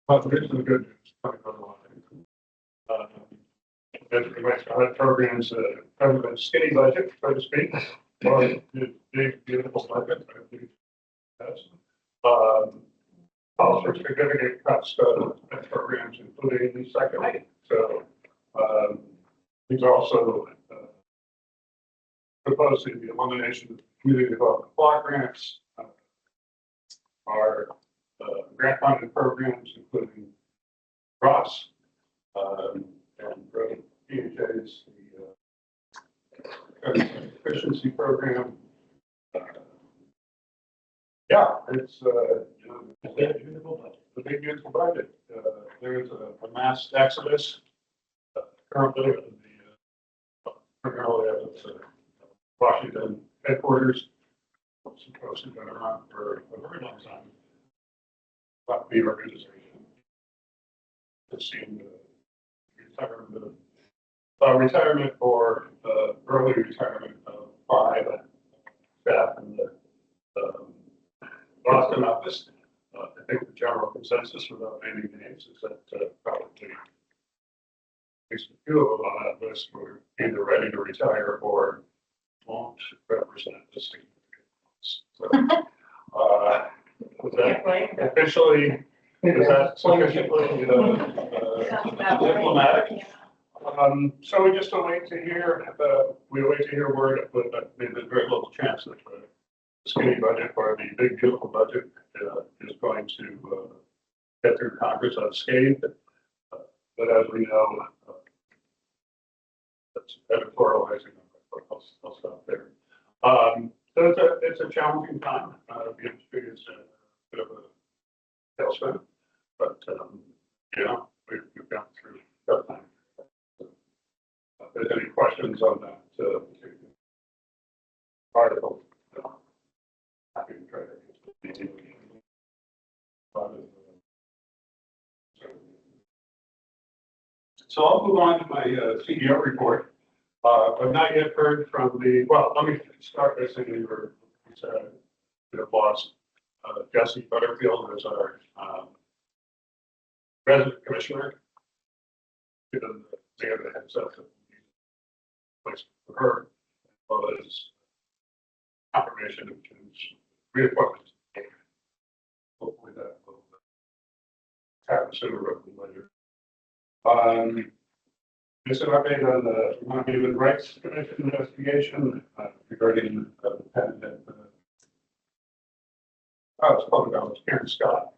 Well, the reason the good news coming on the line. Our programs cover the skinny budget, so to speak, or the big, beautiful budget. Also significant cuts to programs, including the second aid. So he's also proposing the elimination of community development block grants, our grant funded programs, including ROS and PHA's the efficiency program. Yeah, it's the big beautiful budget. There is a mass exodus currently of primarily out of Washington headquarters. Some folks have been around for a very long time. But the organization has seen retirement or early retirement of 5 staff in the Boston office. I think the general consensus, without naming names, is that probably at least a few of them on that list were either ready to retire or won't represent the significance. So, was that officially, is that sufficiently diplomatic? So we just await to hear, word, but there's very little chance that the skinny budget or the big beautiful budget is going to get through Congress unscathed. But as we know, that's editorializing. I'll stop there. So it's a challenging time. The industry is a bit of a tailspin, but we've gone through tough time. If there's any questions on that article, happy to try to. So I'll move on to my CEO report. I've not yet heard from well, let me start by saying your boss, Jesse Butterfield, is our resident commissioner. Given the other heads up place for her, as well as confirmation of his reappointment. Hopefully that will happen sooner rather than later. Just an update on the Human Rights Commission investigation regarding the defendant. It's public knowledge, Karen Scott.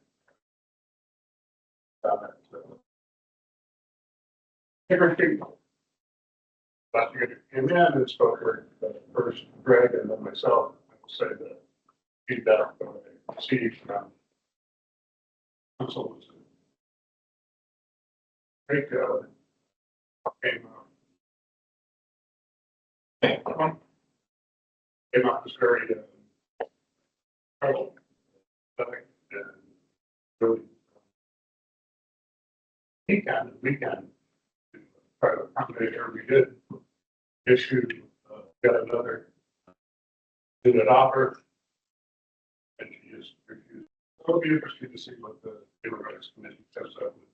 Last year came in and spoke first Greg and then myself. I will say the feedback that I received from council was a great deal. Came up as very trouble, and really weekend to try to accommodate her. We did issue yet another unit offer, and she just refused. So it'll be interesting to see what the Human Rights Commission comes up with.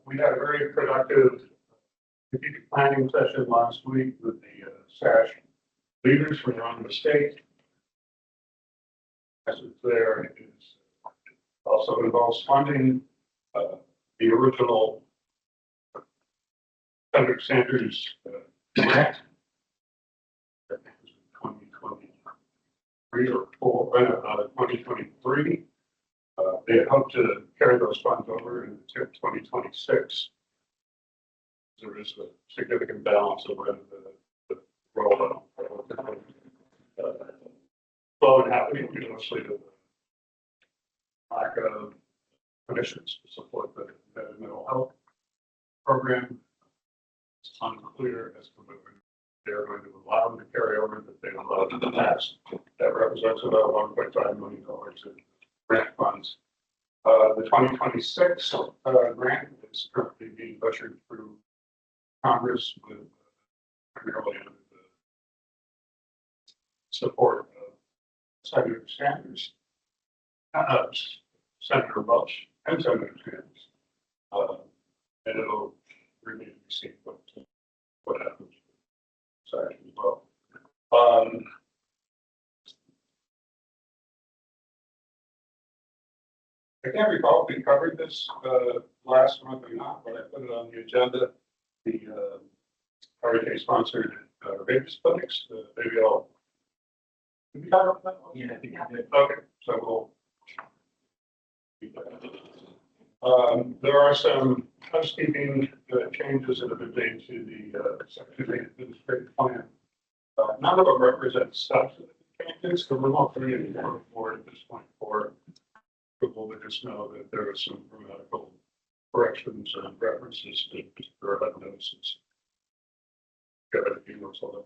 We had a very productive strategic planning session last week with the SASH leaders from around the state. As it's there, it is also involves funding the original Senator Sanders grant. I think it was in 2023 or 2023. They had hoped to carry those funds over into 2026. There is a significant balance of when the rollout slow and happening, mostly to the lack of clinicians to support the mental health program. It's unclear as to whether they're going to allow them to carry over that they allowed in the past. That represents about $1.5 million in grant funds. The 2026 grant is currently being ushered through Congress with primarily under the support of Senator Sanders. Senator Welch and Senator Sanders. And it'll remain to be seen what happens. Sorry as well. I can't recall if we covered this last month or not, but I put it on the agenda. The RHA sponsored rabies clinics. Maybe I'll. Did we talk about that? Yeah, I think I did. Okay, so we'll. There are some housekeeping changes that have been made to the Section 8 administrative plan. None of them represent substantive changes, so we're not going to get more forward at this point for approval. We just know that there are some grammatical corrections and references to particular notices. Got anything else on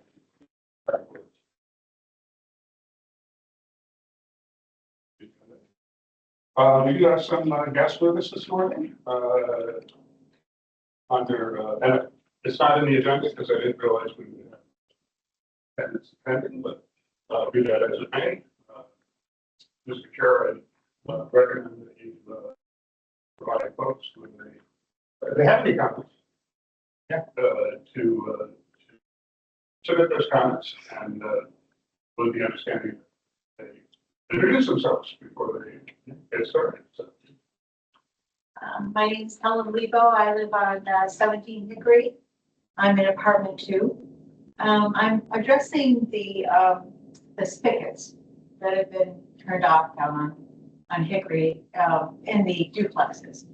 that? We do have some guests with us this morning. And it's not in the agenda because I didn't realize we would have attendance pending, but do that as it may. Mr. Chair, I recommend that you provide folks with if they have any comments. Yeah. To submit those comments and with the understanding that they introduce themselves before they get started. So. My name is Helen Lebo. I live on 17 Hickory. I'm in apartment 2. I'm addressing the spigots that have been turned off down on Hickory in the duplexes.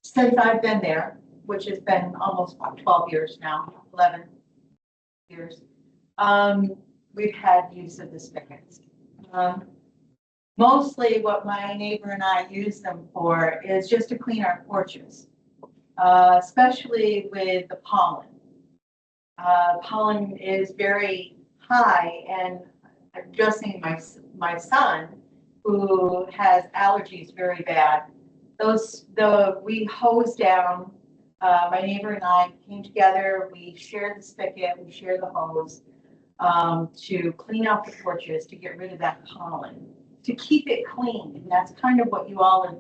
Since I've been there, which has been almost 12 years now, 11 years, we've had use of the spigots. Mostly what my neighbor and I use them for is just to clean our porches, especially with the pollen. Pollen is very high, and addressing my son, who has allergies very bad. We hose down. My neighbor and I came together. We shared the spigot. We shared the hose to clean out the porches to get rid of that pollen, to keep it clean. And that's kind of what you all have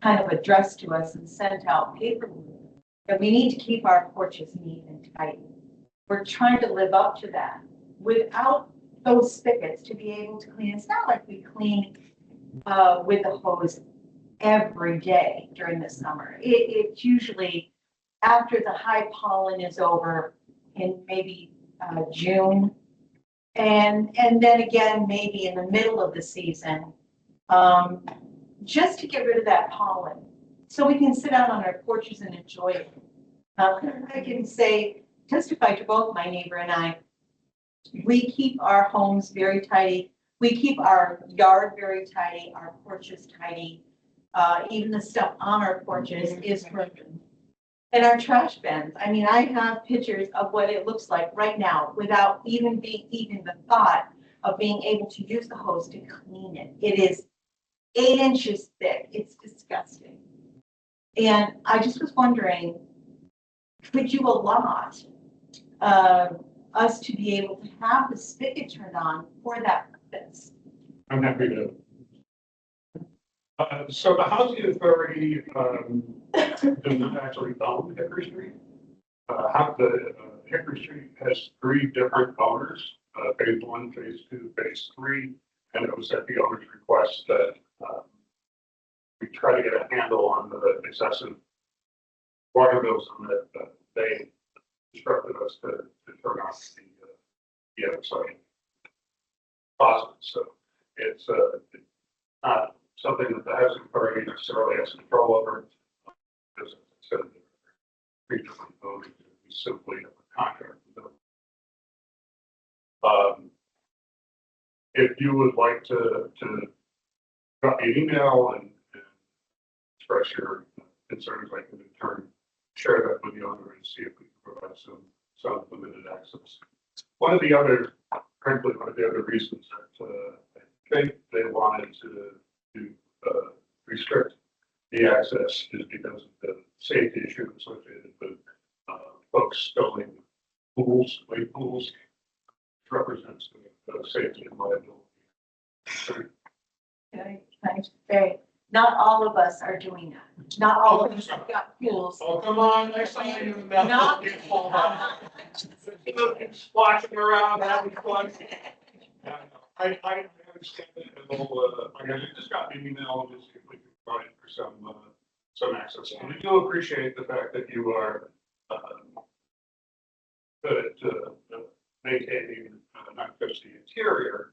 kind of addressed to us and sent out paper that we need to keep our porches neat and tight. We're trying to live up to that without those spigots to be able to clean. It's not like we clean with the hose every day during the summer. It's usually after the high pollen is over in maybe June. And then again, maybe in the middle of the season, just to get rid of that pollen so we can sit out on our porches and enjoy it. I can testify to both my neighbor and I, we keep our homes very tidy. We keep our yard very tidy, our porches tidy. Even the stuff on our porches is broken. And our trash bins. I mean, I have pictures of what it looks like right now without even the thought of being able to use the hose to clean it. It is 8 inches thick. It's disgusting. And I just was wondering, could you allot us to be able to have the spigot turned on for that purpose? I'm happy to. So the housing authority does not actually own Hickory Street. Hickory Street has 3 different owners, phase 1, phase 2, phase 3, and it was at the owner's request that we try to get a handle on the excessive water bills and that they instructed us to turn off the outside faucet. So it's not something that the housing authority necessarily has control over. As I said, we simply have a contract with them. If you would like to drop me an email and express your concerns, I can in turn share that with the owner and see if we can provide some limited access. One of the other reasons that I think they wanted to restrict the access is because of the safety issue associated with folks filling pools, wave pools, which represents the safety and liability Okay, thanks. Okay, not all of us are doing that. Not all of us have got pools. Oh, come on, I saw you in that. Not- Splashing around, having fun. Yeah, I understand it, and I just got an email, just see if we can provide for some access. And we do appreciate the fact that you are, good at, maintaining, not just the interior,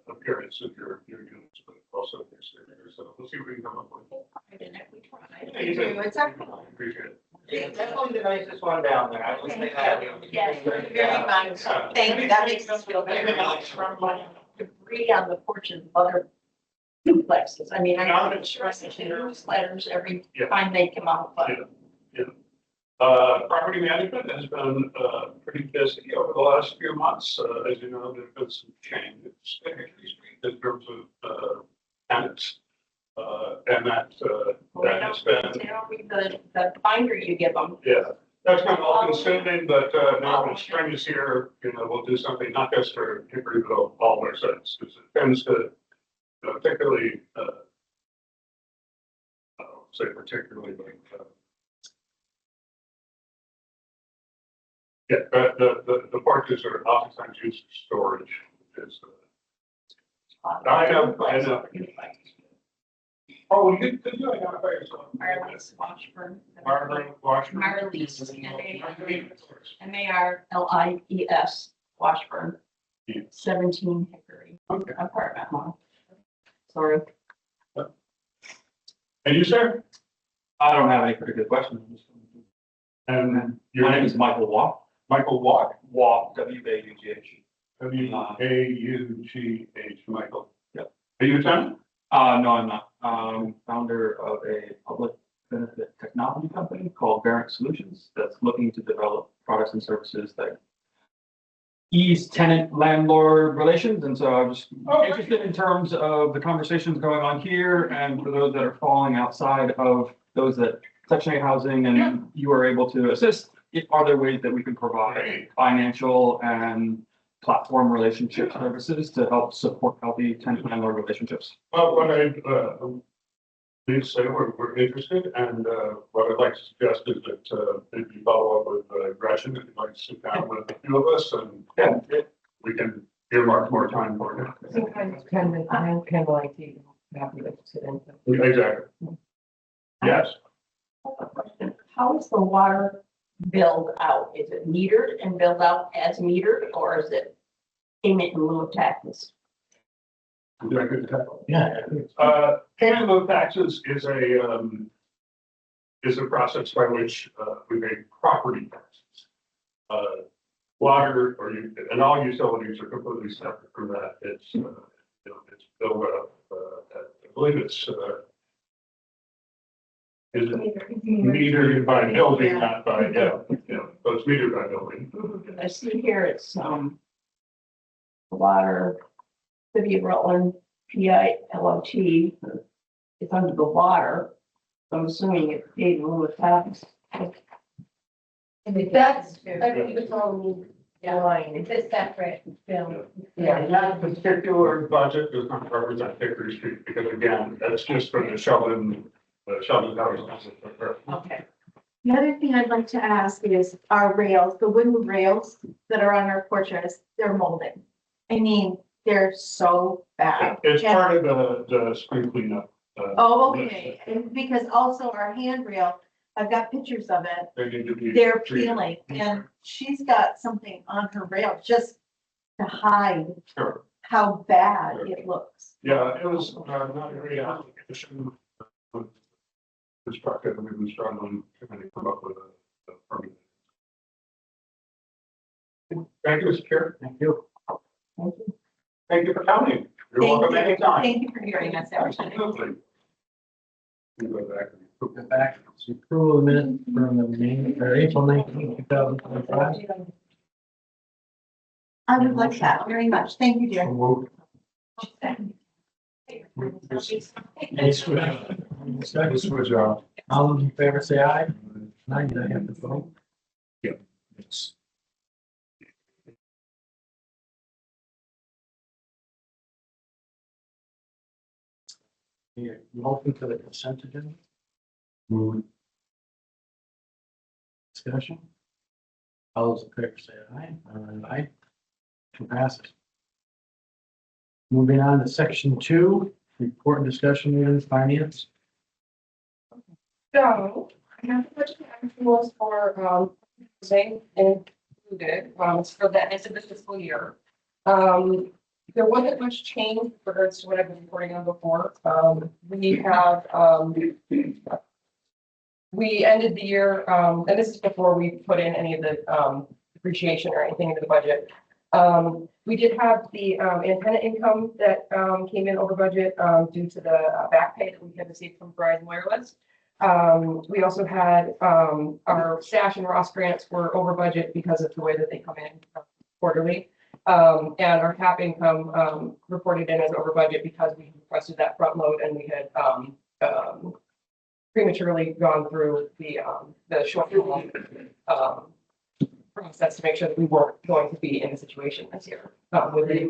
appearance of your units, but also the exterior, so we'll see what we can come up with. I didn't have to try. Yeah, you did. It's excellent. Appreciate it. Yeah, definitely the nicest one down there. I will say that. Yes, very much. Thank you. That makes us feel very much from like debris on the porches of other duplexes. I mean, I'm sure I send newsletters every Yeah. time they come out, but. Yeah. Property management has been, pretty busy over the last few months. As you know, there's been some changes in terms of, tenants. And that has been, Tell me the binder you give them. yeah, that's been all consuming, but, now when spring is here, we'll do something not just for Hickory, but all our sites, because it tends to, particularly, I don't say particularly, but, yeah, but the porches are oftentimes used for storage, which is, I know. Oh, could you identify yourself? Marlies Washburn. Washburn. Marlies, Marlies, Washburn. Yeah. 17 Hickory Okay. apartment one. Sorry. And you, sir? I don't have any particular questions. And your My name is Michael Waugh. Michael Walk, Waugh, W-A-U-G-H. W-A-U-G-H, Michael. Yep. Are you a tenant? No, I'm not. Founder of a public benefit technology company called Variant Solutions that's looking to develop products and services that ease tenant landlord relations. And so I'm just interested in terms of the conversations going on here and for those that are falling outside of those that Section 8 housing and you are able to assist. Are there ways that we can provide financial and platform relationship services to help support healthy tenant landlord relationships? Well, what I need to say, we're interested, and what I'd like to suggest is that maybe follow up with Gretchen, if you'd like to sit down with a few of us, and we can earmark more time for it. Sometimes kind of like you happy to sit in. Exactly. Yes. How is the water billed out? Is it metered and billed out as metered, or is it payment in lieu of taxes? Yeah. Payment in lieu of taxes is a process by which we pay property taxes. Water and all utilities are completely separate from that. It's it's billed up. I believe it's is it metered by building, not by so it's metered by building. I see here it's water, City of Rutland, PILOT. It's under the water. So I'm assuming it's paid in lieu of tax. That's, I think it's all line. It's a separate bill. Yeah, and that particular budget does not represent Hickory Street, because again, that's just for the Sheldon houses. Okay. The other thing I'd like to ask is our rails, the wooden rails that are on our porches, they're molding. I mean, they're so bad. It's part of the spring cleanup. Oh, okay, and because also our handrail, I've got pictures of it, They need to be. they're treated. peeling, and she's got something on her rail just to hide Sure. how bad it looks. Yeah, it was not a great application. Constructed, and we've been struggling to kind of come up with a permit. Thank you, Mr. Chair. Thank you. Thank you for coming. You're welcome anytime. Thank you for hearing us every time. Absolutely. You go back. Go back to approval of minutes from the April 19th, 2025. I would like that very much. Thank you, dear. Any switch? Discussion? All those in favor say aye. Now you don't have to vote. It's You open to the consent agenda? Discussion? All those in favor say aye. Aye. Motion passes. Moving on to section 2, report and discussion items, finance. So, I have the budget actuals for, same included, it's for the end of the fiscal year. There wasn't much change with regards to what I've been reporting on before. We have, we ended the year, and this is before we put in any of the, depreciation or anything into the budget. We did have the, antenna income that, came in over budget, due to the back pay that we had received from Verizon Wireless. We also had, our stash and Ross grants were over budget because of the way that they come in quarterly. And our cap income, reported in as over budget because we requested that front load and we had, prematurely gone through the short process to make sure that we weren't going to be in a situation this year. With the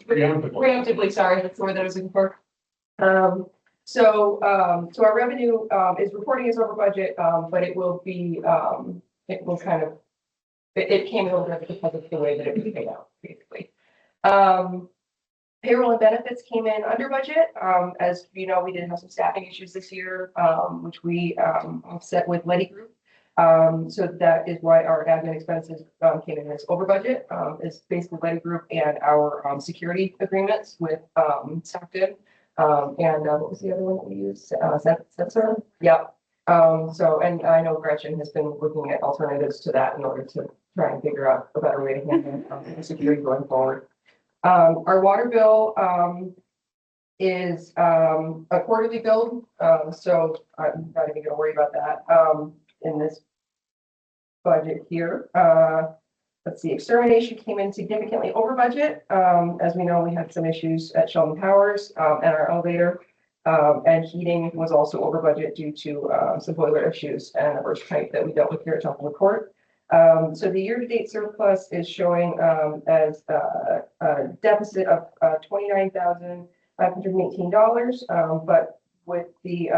preemptively, sorry, that's the word that I was looking for. So our revenue is reporting as over budget, but it will be, it will kind of, it came in over because of the way that it was paid out, basically. Payroll and benefits came in under budget. As you know, we did have some staffing issues this year, which we offset with Letty Group. So that is why our admin expenses came in as over budget. Is basically Letty Group and our security agreements with Stockton. And what was the other one that we used? Sensor? Yeah. So, and I know Gretchen has been looking at alternatives to that in order to try and figure out a better way to handle security going forward. Our water bill is a quarterly bill, so I'm not even gonna worry about that in this budget here. Let's see, extermination came in significantly over budget. As we know, we had some issues at Sheldon Towers and our elevator. And heating was also over budget due to some boiler issues and a burst pipe that we dealt with here at Temple Court. So the year-to-date surplus is showing as a deficit of $29,518. But with the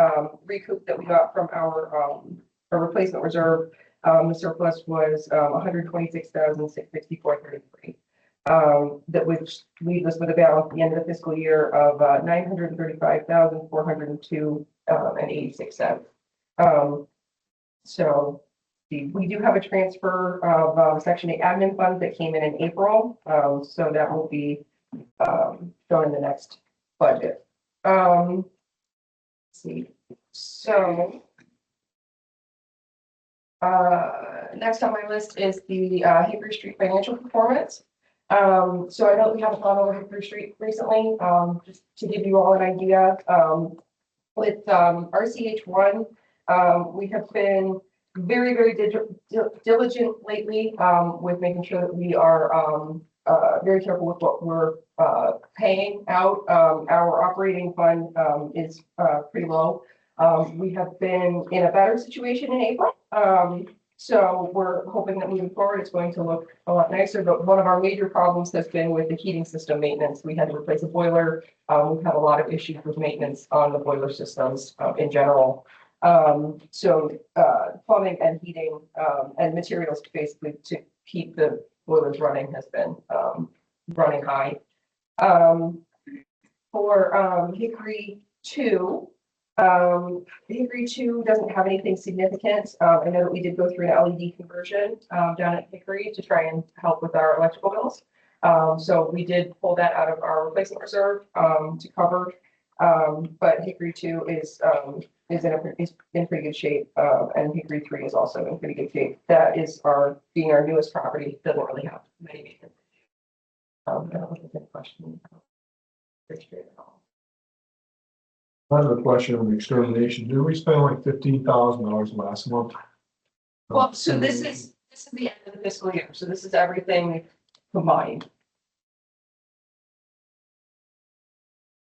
recoup that we got from our replacement reserve, the surplus was $126,664.33. That would leave us with a balance at the end of the fiscal year of $935,402.86. So we do have a transfer of Section 8 admin funds that came in April. So that will be shown in the next budget. Let's see. So next on my list is the Hickory Street financial performance. So I know we haven't gone over Hickory Street recently, just to give you all an idea. With RCH1, we have been very, very diligent lately with making sure that we are very careful with what we're paying out. Our operating fund is pretty low. We have been in a better situation in April. So we're hoping that moving forward, it's going to look a lot nicer. But one of our major problems has been with the heating system maintenance. We had to replace a boiler. We've had a lot of issues with maintenance on the boiler systems in general. So plumbing and heating and materials basically to keep the boilers running has been running high. For Hickory 2, Hickory 2 doesn't have anything significant. I know that we did go through an LED conversion down at Hickory to try and help with our electrical bills. So we did pull that out of our replacement reserve to cover. But Hickory 2 is in pretty good shape, and Hickory 3 is also in pretty good shape. That is being our newest property. Doesn't really have many maintenance. I don't know if there's any question. Pretty straight at all. I have a question on the extermination. Did we spend like $15,000 last month? Well, so this is the end of the fiscal year. So this is everything combined.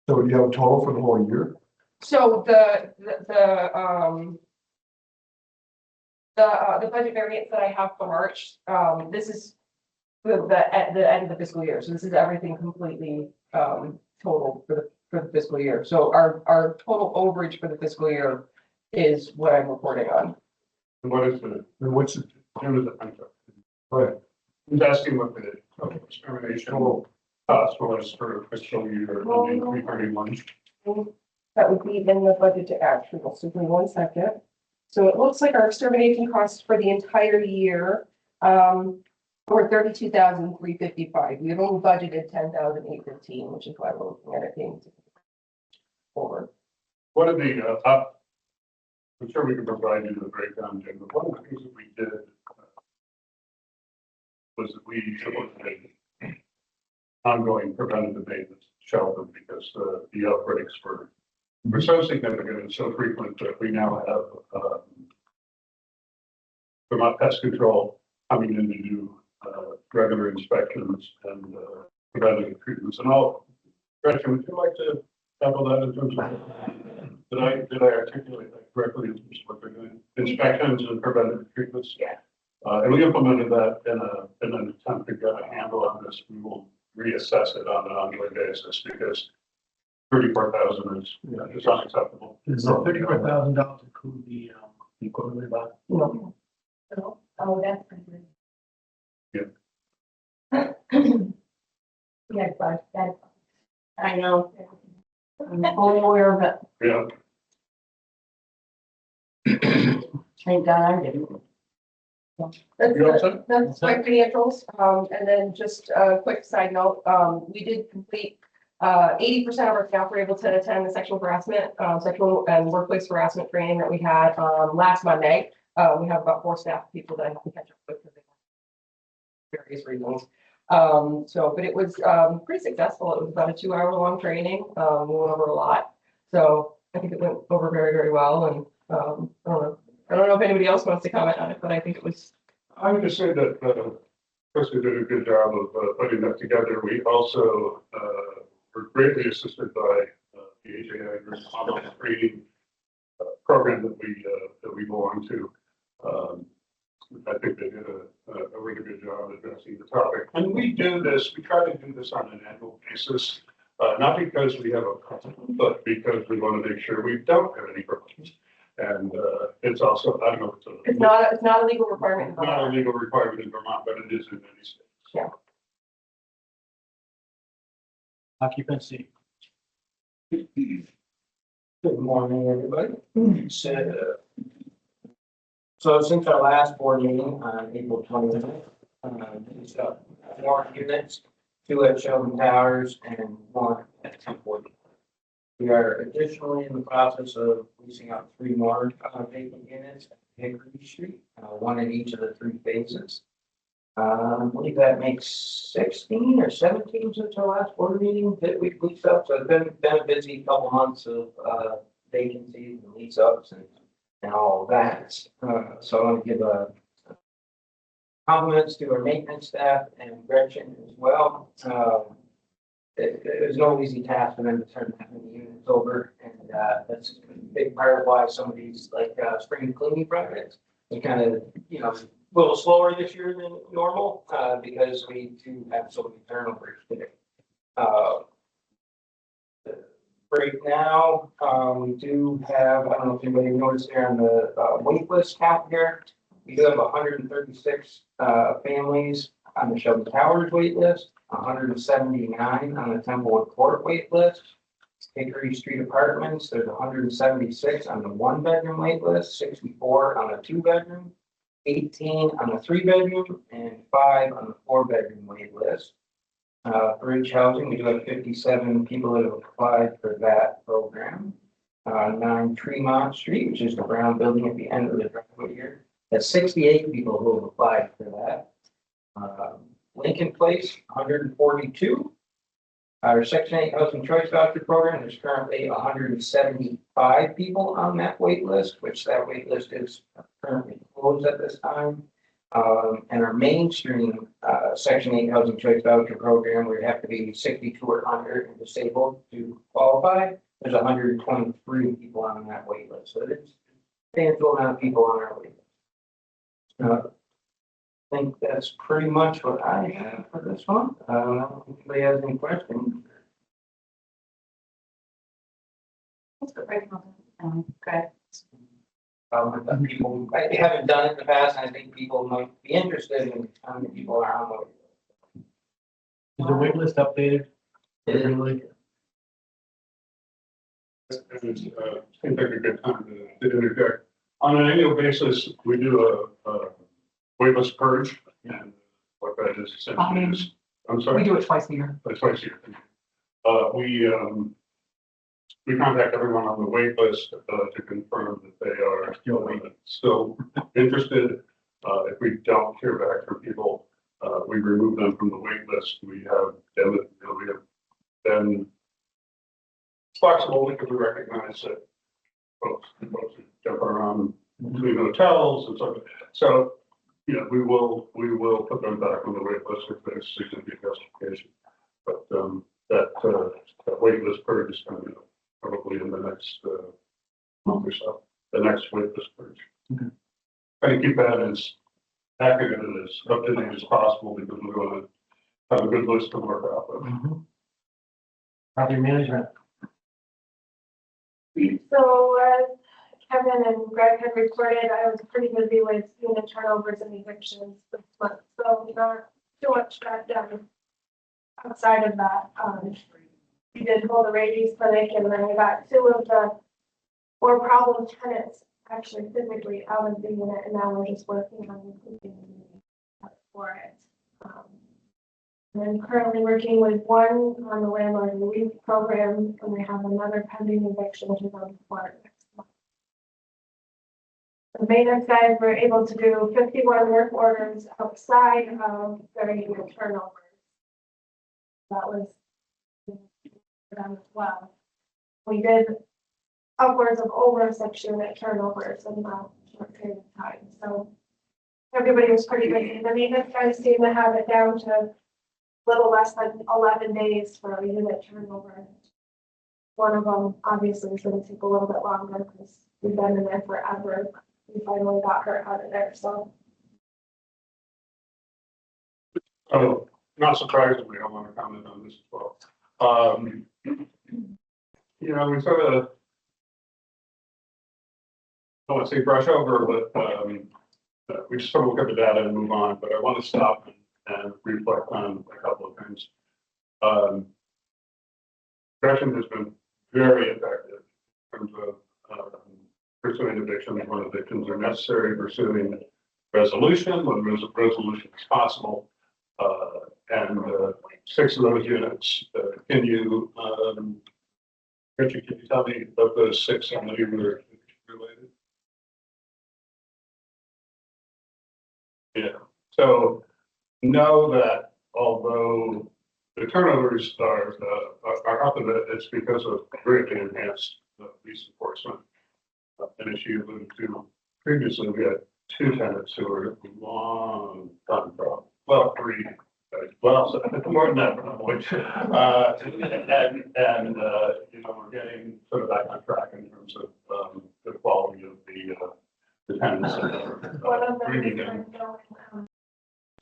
So do you have a total for the whole year? So the budget variance that I have for March, this is the end of the fiscal year. So this is everything completely total for for the fiscal year. So our total overage for the fiscal year is what I'm reporting on. And what is the, And what's it, who is the, I'm sorry. right, Who's asking what the total extermination cost was for fiscal year ending 3/31? That would be in the budget to actual, so give me 1 second. So it looks like our extermination costs for the entire year, were 32,355. We have only budgeted 10,815, which is why we're looking at it being forward. What are the, I'm sure we can provide you the breakdown, Jim, but one of the things that we did was that we implemented ongoing preventative maintenance shelter because the outbreaks were so significant and so frequent that we now have Vermont Pest Control coming in to do regular inspections and preventative treatments and all. Gretchen, would you like to tackle that in terms of, did I articulate that correctly in terms of what they're doing? Inspections and preventative treatments? Yeah. And we implemented that in an attempt to get a handle on this. We will reassess it on an ongoing basis because 34,000 is unacceptable. Does the $34,000 include the quarterly box? No. Oh, that's pretty good. Yeah. Yeah, but that, I know. I'm fully aware of it. Yeah. Thank God I didn't. You all set? That's my financials. And then just a quick side note, we did complete 80% of our staff were able to attend the sexual harassment, sexual and workplace harassment training that we had last Monday. We have about 4 staff people that I have to catch up with because they have various reasons. But it was pretty successful. It was about a 2-hour-long training. We went over a lot. So I think it went over very, very well. And I don't know if anybody else wants to comment on it, but I think it was. I would just say that Krista did a good job of putting that together. We also were greatly assisted by the HAI group on the training program that we belong to. I think they did a really good job addressing the topic. And we do this, we try to do this on an annual basis, not because we have a problem, but because we want to make sure we don't have any problems. And it's also, I don't know, It's not a legal requirement. it's not a legal requirement in Vermont, but it is in many states. Yeah. Occupancy. Good morning, everybody. So since our last board meeting on April 29th, we've got 4 units, 2 at Sheldon Towers and 1 at Temple. We are additionally in the process of leasing out 3 more vacant units at Hickory Street, 1 in each of the 3 phases. I believe that makes 16 or 17 since our last board meeting that we leased up. So it's been a busy couple months of vacancies and lease ups and all of that. So I want to give compliments to our maintenance staff and Gretchen as well. It was no easy task for them to turn that many units over, and that's a big part of why some of these spring cleaning projects are kind of a little slower this year than normal because we do have so many turnovers today. Right now, we do have, I don't know if anybody noticed there on the wait list count here, we do have 136 families on the Sheldon Towers wait list, 179 on the Templewood Court wait list. Hickory Street Apartments, there's 176 on the 1-bedroom wait list, 64 on the 2-bedroom, 18 on the 3-bedroom, and 5 on the 4-bedroom wait list. Bridge Housing, we do have 57 people that have applied for that program. 9 Tremont Street, which is the brown building at the end of the driveway here. That's 68 people who have applied for that. Lincoln Place, 142. Our Section 8 Housing Choice Voucher Program, there's currently 175 people on that wait list, which that wait list is currently closed at this time. And our mainstream Section 8 Housing Choice Voucher Program, where you have to be 62 or under and disabled to qualify. There's 123 people on that wait list. So it's a substantial amount of people on our wait list. I think that's pretty much what I have for this one. I don't know if anybody has any questions. Good. But people, I haven't done it in the past, and I think people might be interested in, the people are on the. Is the wait list updated? Regularly? Seems like a good time to interject. On an annual basis, we do a waitlist purge, and what that is essentially is, I'm sorry. We do it twice a year. Twice a year. We contact everyone on the wait list to confirm that they are still interested. If we don't hear back from people, we remove them from the wait list. We have been flexible because we recognize that folks jump around between hotels and stuff. So, we will put them back on the wait list if there's significant justification. But that wait list purge is coming up probably in the next month or so. The next wait list purge. Okay. Try to keep that as accurate and as up to date as possible because we're going to have a good list to work out with. Mhm. Property management. So, Kevin and Greg had reported, I was pretty busy with unit turnovers and evictions this month, so not too much got done outside of that. We did hold a rabies clinic, and then I got 2 of the 4 problem tenants actually physically out of the unit, and now we're just working on for it. And I'm currently working with 1 on the landlord relief program, and we have another pending eviction to go to court next month. The maintenance guys were able to do 51 work orders outside of their unit turnover. That was done as well. We did upwards of over 6 unit turnovers in that short period of time, so everybody was pretty busy. The maintenance guys seem to have it down to a little less than 11 days for a unit turnover. One of them obviously is going to take a little bit longer because we've been in there forever. We finally got her out of there, so. Oh, not surprisingly, I want to comment on this as well. We sort of, I don't want to say brush over, but we just sort of look at the data and move on. But I want to stop and reflect on a couple of things. Gretchen has been very effective in terms of pursuing evictions when evictions are necessary, pursuing resolution when resolution is possible. And 6 of those units, can you, Richard, can you tell me of those 6 how many were related? Yeah, so know that although the turnovers are up a bit, it's because of greatly enhanced police enforcement. And as you alluded to previously, we had 2 tenants who were long time problem. Well, 3. Well, so more than that, probably. We're getting sort of back on track in terms of the quality of the tenants. One of them is going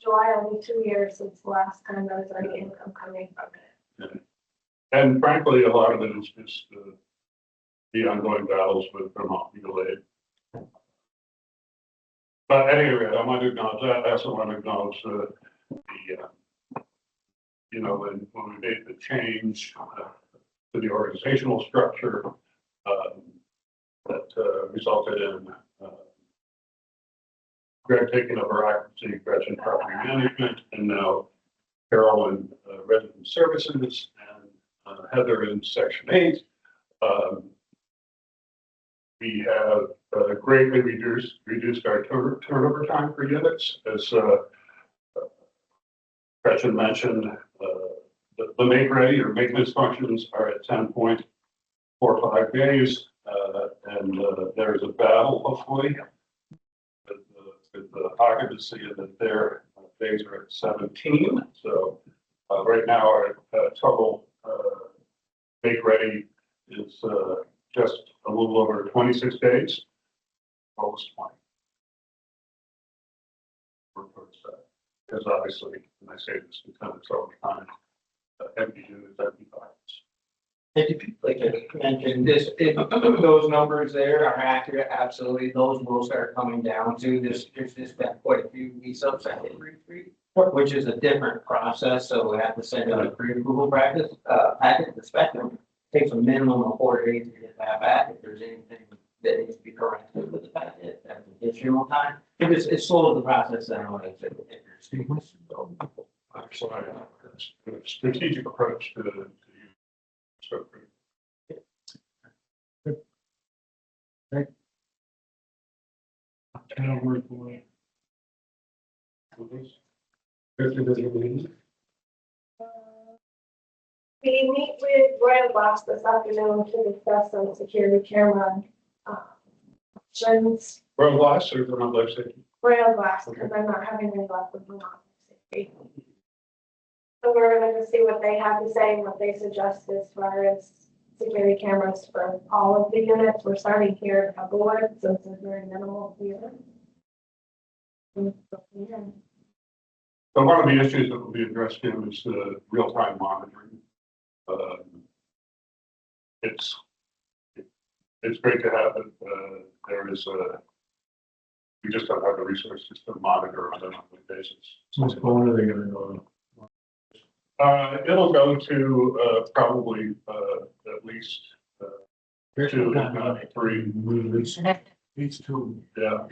July, only 2 years since the last time there was any income coming from it. And frankly, a lot of it is just the ongoing battles with Vermont legal aid. But at any rate, I want to acknowledge that. I also want to acknowledge when we made the change to the organizational structure that resulted in Greg taking over occupancy, Gretchen property management, and now Carolyn resident services, and Heather in section 8. We have greatly reduced our turnover time for units, as Gretchen mentioned. The make ready or maintenance functions are at 10.45 days, and there's a battle, hopefully, with the occupancy, and that their days are at 17. So right now, our total make ready is just a little over 26 days, almost 20. Because obviously, when I say this, we kind of over time, empty units, empty pockets. like I mentioned, those numbers there are accurate, absolutely, those will start coming down to this, there's just been quite a few resubs I did retreat, which is a different process, so we have to send out a pre-approval packet to Spectrum. Takes a minimum of 4 days to get that back, if there's anything that needs to be corrected with the packet, that's additional time. If it slows the process down, if there's. Actually, a strategic approach to use. We meet with Royal Box this afternoon to discuss some security camera, options. Well, last or the life safety. Royal Box, because I'm not having any luck with them. So we're gonna see what they have to say and what they suggest as far as security cameras for all of the units. We're starting here at Board, so it's a very minimal here. So one of the issues that will be addressed here is the real-time monitoring. It's great to have it. There is we just don't have the resources to monitor on a monthly basis. What's going, are they gonna go? It'll go to probably at least 2, if not 3. These two. Yeah.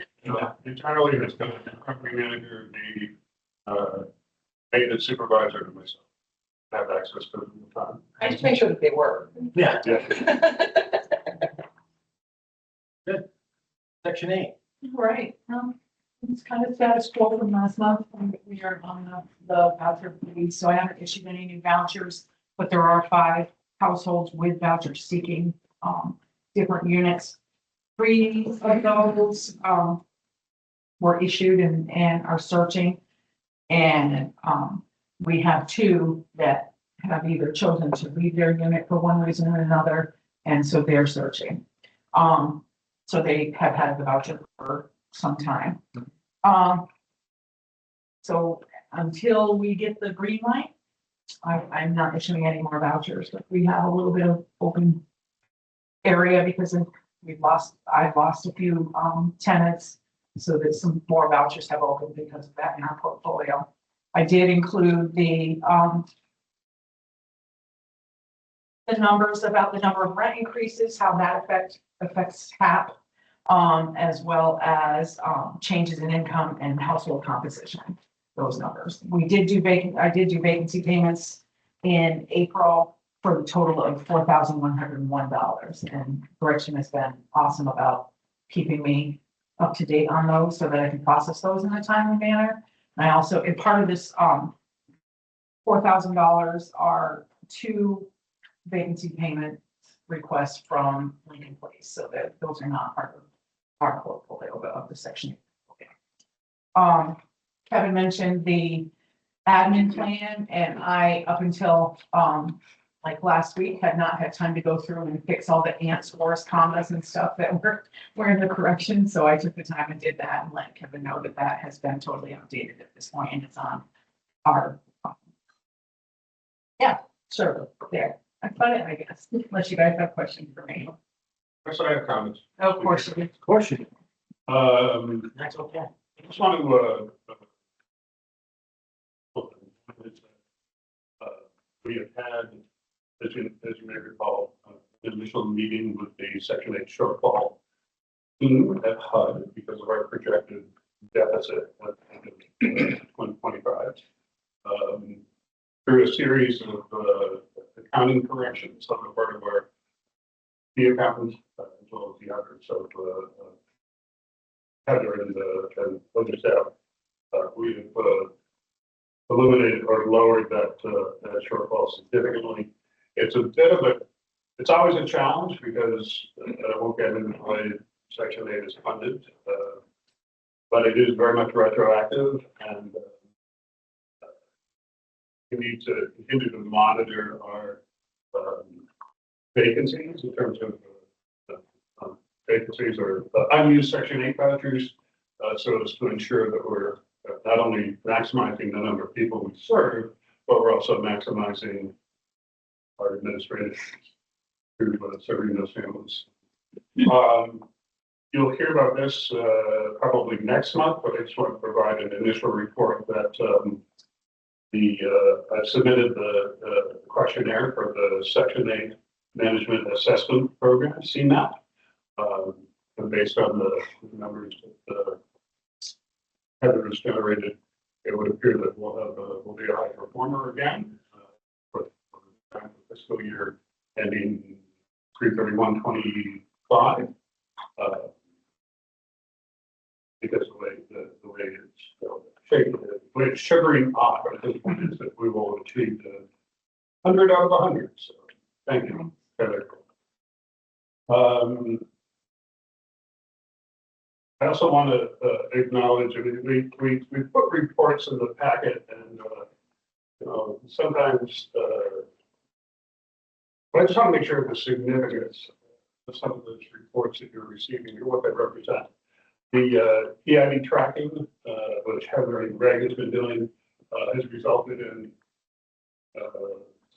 Internally, it's going to be the company manager, the maintenance supervisor, and myself. Have access to them all the time. I just make sure that they work. Yeah. Yeah. Section 8. All right, it's kind of status quo from last month. We are on the voucher freeze, so I haven't issued any new vouchers, but there are 5 households with vouchers seeking, different units. 3 of those, were issued and are searching. And, we have 2 that have either chosen to leave their unit for one reason or another, and so they're searching. So they have had the voucher for some time. So until we get the green light, I'm not issuing any more vouchers, but we have a little bit of open area because I've lost a few, tenants. So that some more vouchers have opened because of that in our portfolio. I did include the numbers about the number of rent increases, how that affects HAP, as well as changes in income and household composition, those numbers. I did do vacancy payments in April for the total of $4,101. And Correction has been awesome about keeping me up to date on those so that I can process those in a timely manner. And I also, in part of this $4,000 are 2 vacancy payment requests from Lincoln Place, so that those are not part of our portfolio, but of the section. Okay. Kevin mentioned the admin plan, and I, up until like last week, had not had time to go through and fix all the ants, wars, commas, and stuff that were in the correction. So I took the time and did that and let Kevin know that that has been totally updated at this point, and it's on our server there. I thought it, I guess, unless you guys have questions for me. Yes, I have comments. Of course you do. Of course you do. That's okay. I just want to, we have had, as you may recall, an initial meeting with the Section 8 shortfall team at HUD because of our projected deficit at the end of 2025. Through a series of accounting corrections on the part of the accountants, as well as the others of Heather and other staff, we have eliminated or lowered that shortfall significantly. It's a bit of it's always a challenge because I won't get into the way Section 8 is funded, but it is very much retroactive, and we need to continue to monitor our vacancies in terms of vacancies or unused Section 8 vouchers, so as to ensure that we're not only maximizing the number of people we serve, but we're also maximizing our administrative to serving those families. You'll hear about this probably next month, but I just want to provide an initial report that I submitted the questionnaire for the Section 8 Management Assessment Program, CMAP. And based on the numbers that Heather has generated, it would appear that we'll be a high performer again for the fiscal year ending 3/31/25. Because the way it's shaped, the way it's sugaring off at this point is that we will achieve the 100 out of 100. So thank you, Heather. I also want to acknowledge, I mean, we put reports in the packet, and sometimes but I just want to make sure of the significance of some of those reports that you're receiving and what they represent. The EID tracking, which Heather and Greg has been doing, has resulted in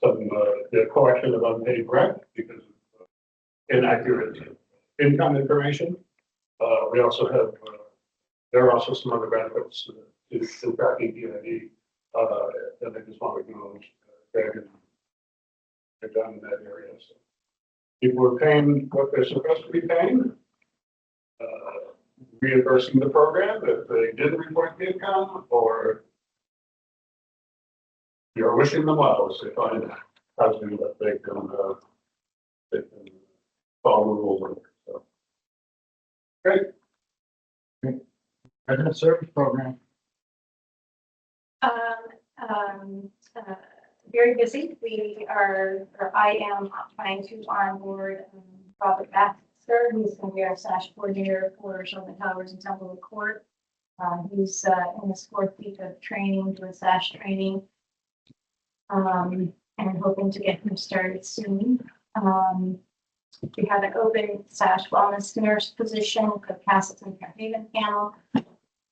the collection of unpaid rent because of inaccurate income information. We also have, there are also some other benefits to tracking EID, and I just want to acknowledge Greg and they've done in that area. So people are paying what they're supposed to be paying. Reimbursing the program if they didn't report the income, or you're wishing them well as they find housing that they can follow the rules. So, great. Resident Service Program. Very busy. We are, or I am trying to onboard Robert Baxter, who's going to be our SASH coordinator for Shelburne Towers and Templewood Court. He's in his 4th week of training, doing SASH training, and hoping to get him started soon. We have an open SASH wellness nurse position for the Castleton Fairhaven panel.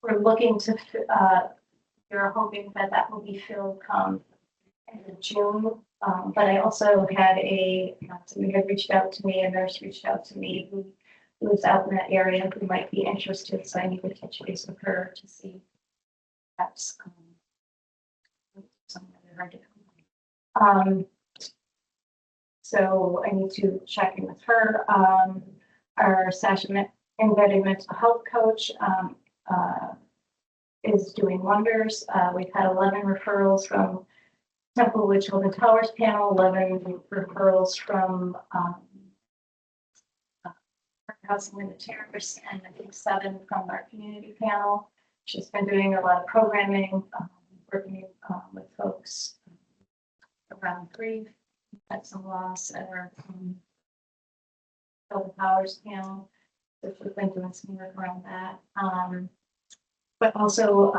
We're looking to, we're hoping that that will be filled come end of June. But I also had somebody had reached out to me, a nurse reached out to me who lives out in that area who might be interested. So I need to touch base with her to see perhaps something that hard to come. So I need to check in with her. Our SASH embedded mental health coach is doing wonders. We've had 11 referrals from Templewood Children Towers panel, 11 referrals from Housing in the Terrace, and I think 7 from our community panel. She's been doing a lot of programming, working with folks around grief. Had some loss at our Children Towers panel. So we've been doing some work around that. But also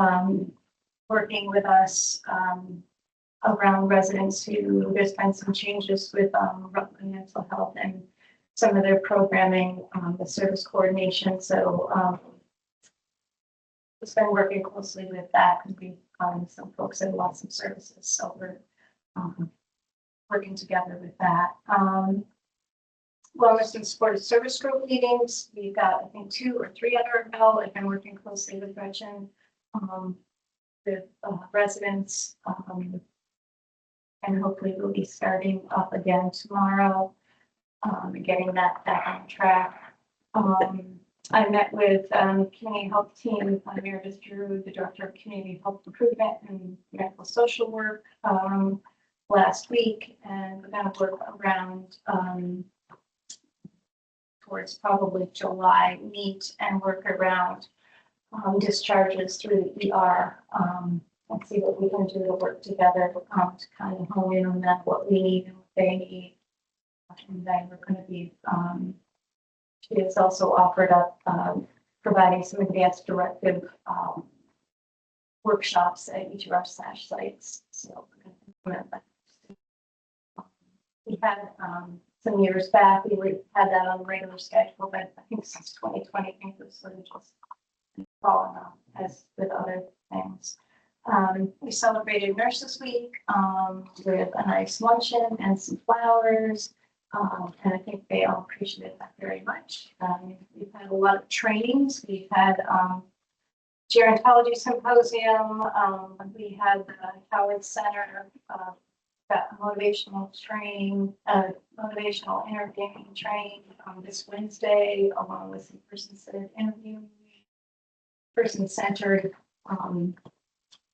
working with us around residents who there's been some changes with Rutland Mental Health and some of their programming, the service coordination. So it's been working closely with that because we some folks that lost some services. So we're working together with that. Wellness and supportive service group meetings. We've got, I think, 2 or 3 under our belt. I've been working closely with Gretchen, with residents, and hopefully we'll be starting up again tomorrow, and getting that back on track. I met with community health team, Meredith Drew, the director of community health improvement and medical social work, last week, and we're going to work around towards probably July, meet and work around discharges through the ER, and see what we can do to work together to kind of hone in on that, what we need and what they need. And then we're going to be, she has also offered up providing some advanced directive workshops at each of our SASH sites. So we're going to implement that. We had some years back, we had that on the regular schedule, but I think since 2020, I think it was sort of just fallen off as with other things. We celebrated Nurses Week with a nice luncheon and some flowers. And I think they all appreciated that very much. We've had a lot of trainings. We've had, gerontology symposium. We had the Howard Center, got motivational training, motivational interviewing training this Wednesday, along with some person-centered interview, person-centered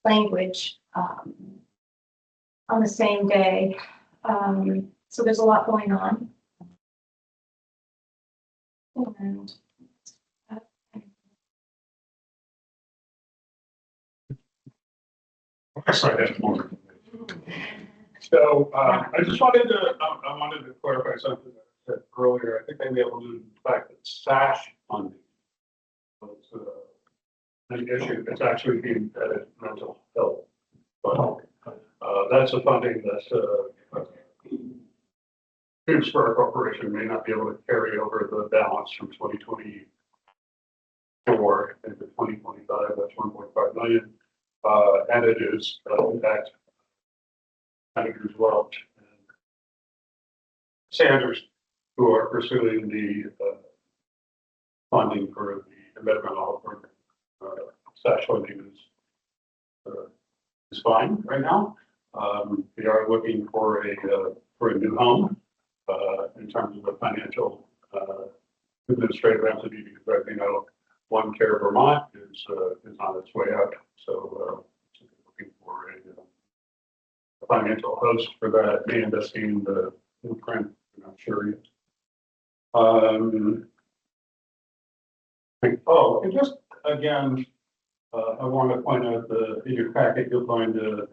language on the same day. So there's a lot going on. And Yes, I have more. So, I just wanted to, I wanted to clarify something that I said earlier. I think I may have alluded to the fact that SASH funding was, an issue. It's actually being added mental health. But, that's a funding that, Pittsburgh Corporation may not be able to carry over the balance from 2024 into 2025. That's 1.5 million. And it is, in fact, Senators Welch and Sanders who are pursuing the funding for the environmental health program. SASH funding is fine right now. We are looking for a new home in terms of the financial administrative entity, because as you know, One Care Vermont is on its way out. So looking for a financial host for that. May end up seeing the blueprint. I'm not sure yet. And just again, I want to point out in your packet, you'll find the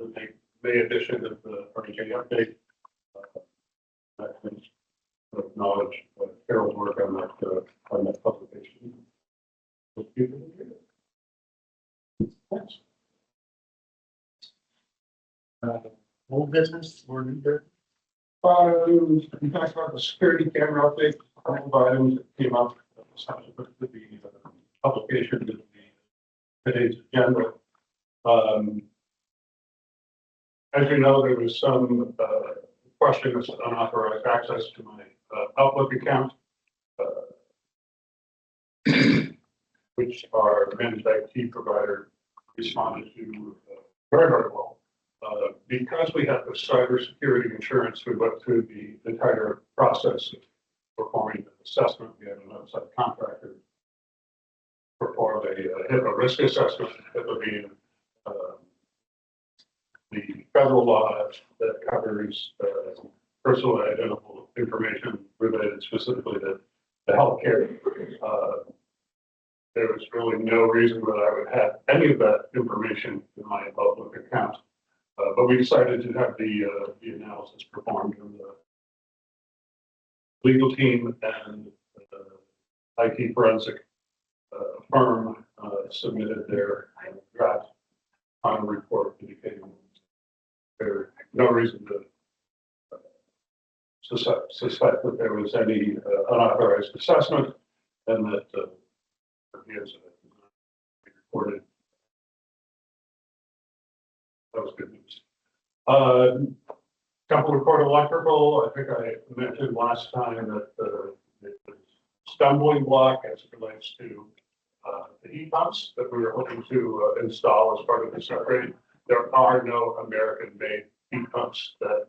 May edition of the RHA update. I acknowledge Carol's work on that publication. Thanks. Old business or new business? We talked about the security camera update, a couple of items that came up subsequent to the publication of today's agenda. As you know, there was some question of unauthorized access to my Outlook account, which our managed IT provider responded to very, very well. Because we have the cybersecurity insurance, we went through the entire process of performing an assessment. We had an outside contractor perform a HIPAA risk assessment, HIPAA being the federal law that covers personal identifiable information related specifically to healthcare. There was really no reason that I would have any of that information in my Outlook account. But we decided to have the analysis performed, and the legal team and IT forensic firm submitted their draft final report indicating there's no reason to suspect that there was any unauthorized assessment, and that the incident was not reported. That was good news. Couple report electrical. I think I mentioned last time that the stumbling block as it relates to the heat pumps that we were hoping to install as part of this upgrade. There are no American-made heat pumps that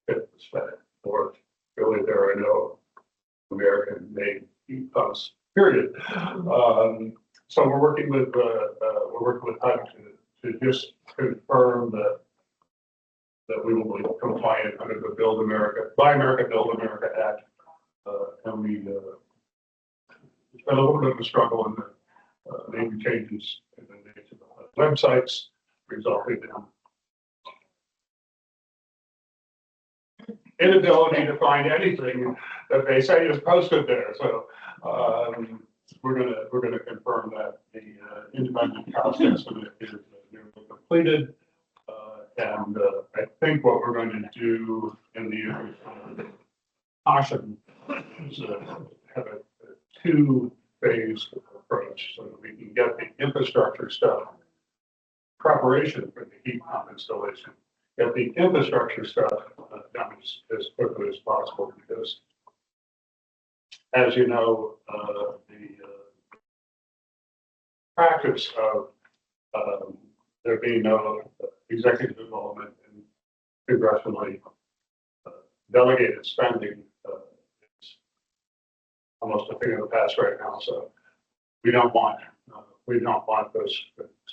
fit the spec, or really there are no American-made heat pumps. Period. So we're working with HUD to just confirm that we will be compliant under the Buy America, Build America Act. And it's been a little bit of a struggle in the name changes in the names of the websites, resulting in inability to find anything that they say is posted there. So we're gonna confirm that the independent cost estimate is nearly completed. And I think what we're going to do in the interest of caution is have a two-phase approach so that we can get the infrastructure stuff, preparation for the heat pump installation, get the infrastructure stuff done as quickly as possible, because as you know, the practice of there being no executive involvement in congressionally delegated spending is almost a thing of the past right now. So we don't want those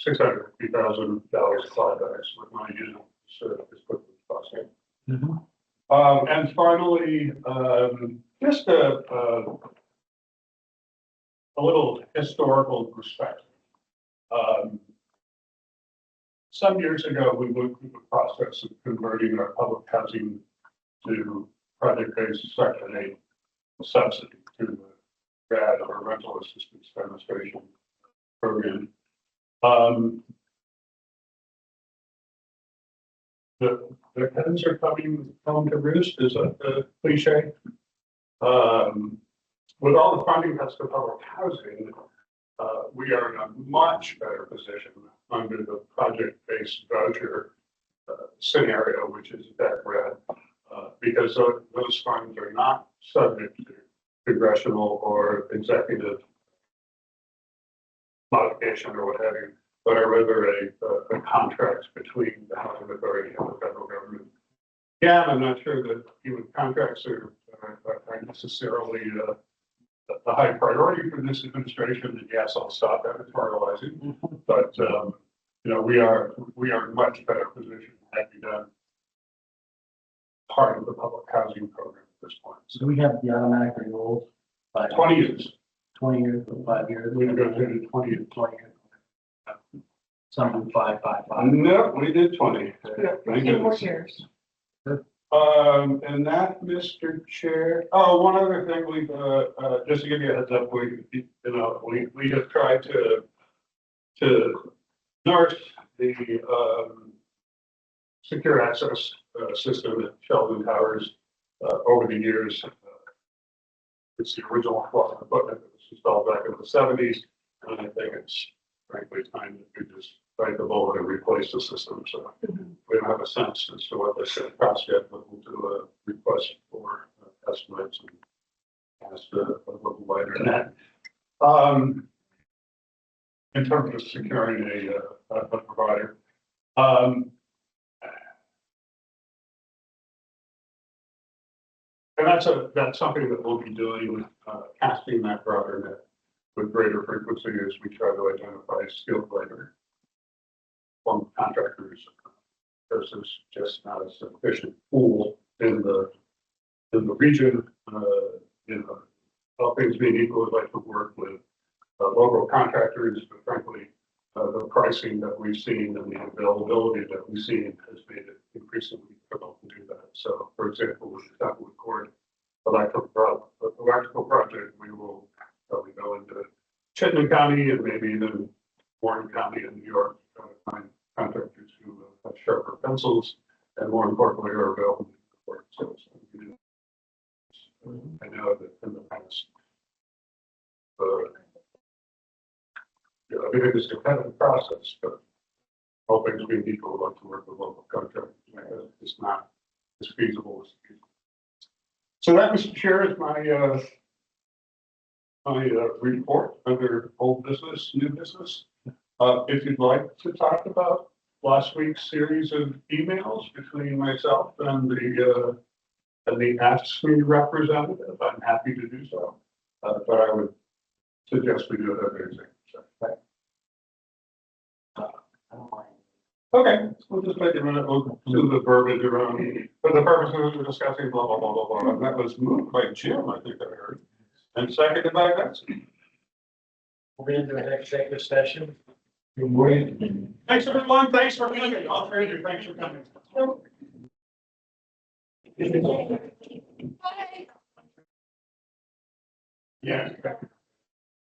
$650,000 clawbacks with money used as quickly as possible. And finally, just a little historical perspective. Some years ago, we went through the process of converting our public housing to project-based Section 8 subsidy to the RAD, or Rental Assistance Demonstration Program. The hens are coming home to roost, is that the cliche? With all the funding that's for public housing, we are in a much better position under the project-based voucher scenario, which is that red, because those funds are not subject to congressional or executive modification or what have you, but are rather a contract between the housing authority and the federal government. Yeah, I'm not sure that even contracts are necessarily the high priority for this administration. And yes, I'll stop editorializing, but we are in a much better position having done part of the public housing program at this point. So we have the automatic renewals by 20 years. 20 years or 5 years. We negotiated 20 years. 20 years. Some do 5. No, we did 20. Yeah, Thank 2 more goodness. years. And that, Mr. Chair, one other thing, we've, just to give you a heads up, we have tried to nurse the, secure access, system at Sheldon Towers, over the years. It's the original equipment that was installed back in the 70s, and I think it's frankly time that we just bite the bullet and replace the system. So we don't have a sense as to what this cost yet, but we'll do a request for estimates and ask a little wider than that. In terms of securing a provider. And that's something that we'll be doing, casting that broader net with greater frequency as we try to identify skilled labor from contractors. Versus just not a sufficient pool in the region. All things being equal, I'd like to work with local contractors, but frankly, the pricing that we've seen and the availability that we've seen has made it increasingly difficult to do that. So, for example, with the Duckwood Court electrical project, we will probably go into Chittenden County and maybe even Warren County in New York, trying to find contractors who have sharper pencils and, more importantly, are available to work. So I know that in the past, I mean, it is a competitive process, but all things being equal, I'd like to work with local contractors. It's not as feasible as it is. So that, Mr. Chair, is my report under old business, new business. If you'd like to talk about last week's series of emails between myself and the Ask Me representative, I'm happy to do so. But I would suggest we do it every executive session. Okay, we'll just take a minute, we'll do the verbiage around, for the purposes of discussing blah, blah, blah, blah, blah. And that was moved by Jim, I think I heard, and seconded by Betsy. We're into the next executive session. Thanks, everyone. Thanks for coming. All three of you, thanks for coming. Bye. Yeah.